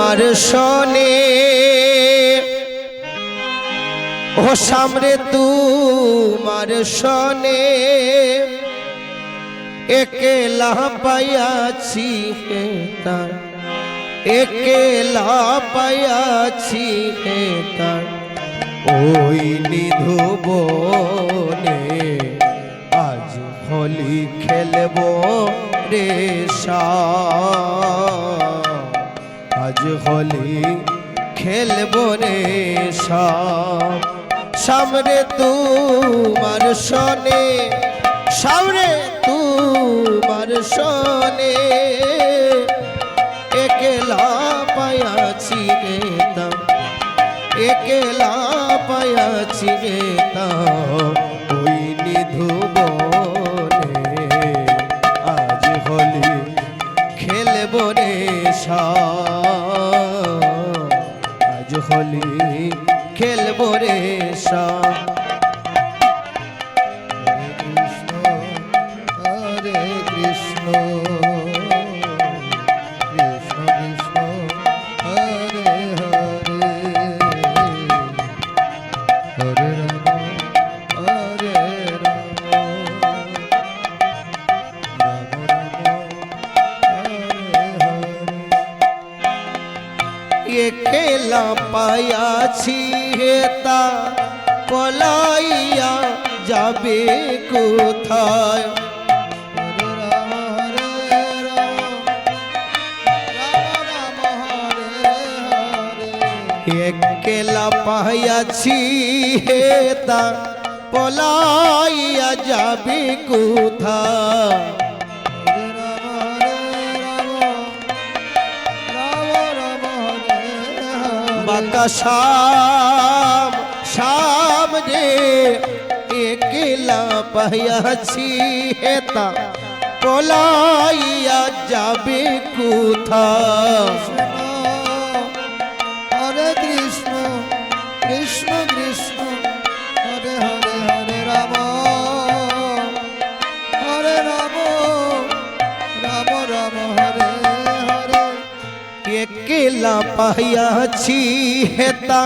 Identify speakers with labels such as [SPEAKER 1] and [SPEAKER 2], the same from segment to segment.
[SPEAKER 1] তোমার শোনে ও সামনে তোমার শোনে একেলা পাইয়াছি হেতার একেলা পাইয়াছি হেতার ওই নিধুবনে আজ হোলি খেলব রে আজ হোলি খেলব রে সামনে তোমার শোনে সামনে তোমার শোনে একেলা পাইয়াছি হেতার একেলা পাইয়াছি হেতার ওই নিধুবনে আজ হোলি খেলব রে আজ হোলি খেলব রে হরে কৃষ্ণ কৃষ্ণ কৃষ্ণ হরে হরে হরে রাম হরে রাম রাম রাম হরে হরে একেলা পাইয়াছি হেতা পলাইয়া যাবে কোথায় একেলা পাইয়াছি হেতা পলাইয়া যাবে কোথায় বাঁকা শাম সামনে একেলা পাইয়াছি হেতা পলাইয়া যাবে কোথায় হরে কৃষ্ণ কৃষ্ণ কৃষ্ণ হরে হরে হরে রাম হরে রাম রাম রাম হরে হরে একেলা পাইয়াছি হেতা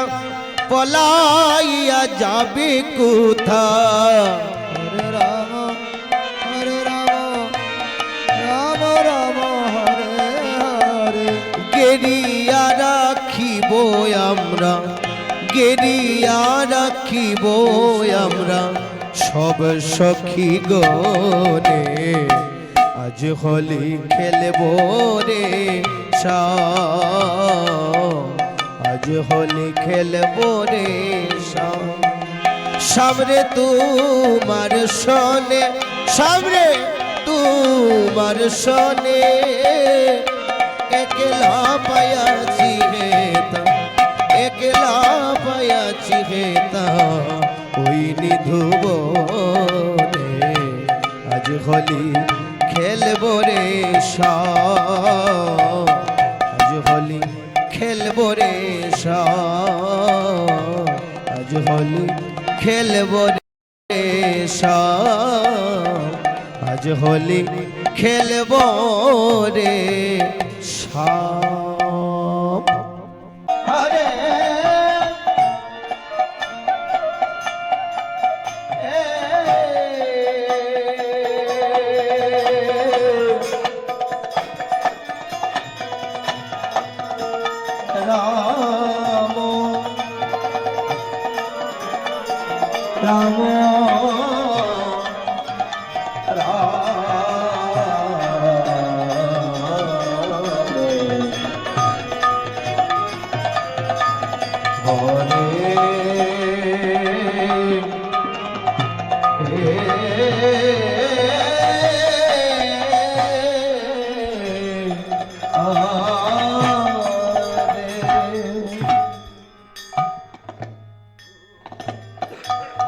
[SPEAKER 1] পলাইয়া যাবে কোথায় হরে রাম রাম রাম হরে হরে গেরিয়া রাখিব আমরা গেরিয়া রাখিব আমরা সব সখী গনে আজ হোলি খেলব রে আজ হোলি খেলব রে সামনে তোমার শোনে সামনে তোমার শোনে একেলা পাইয়াছি হেতা একেলা পাইয়াছি হেতা ওই নিধুবনে আজ হোলি খেলব রে আজ হোলি খেলব রে আজ হোলি খেলব রে আজ হোলি খেলব রে হরে Ram Ram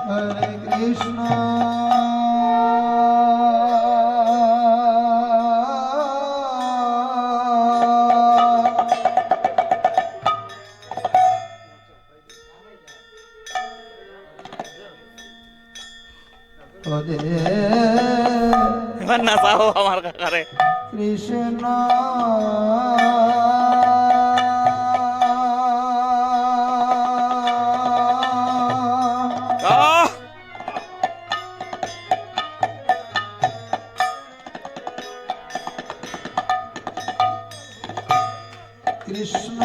[SPEAKER 1] Hare Krishna
[SPEAKER 2] Mana tahu amar kakare
[SPEAKER 1] Krishna Krishna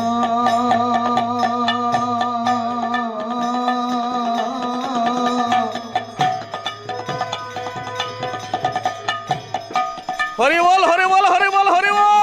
[SPEAKER 2] Hari বল হরি বল হরি বল হরি বল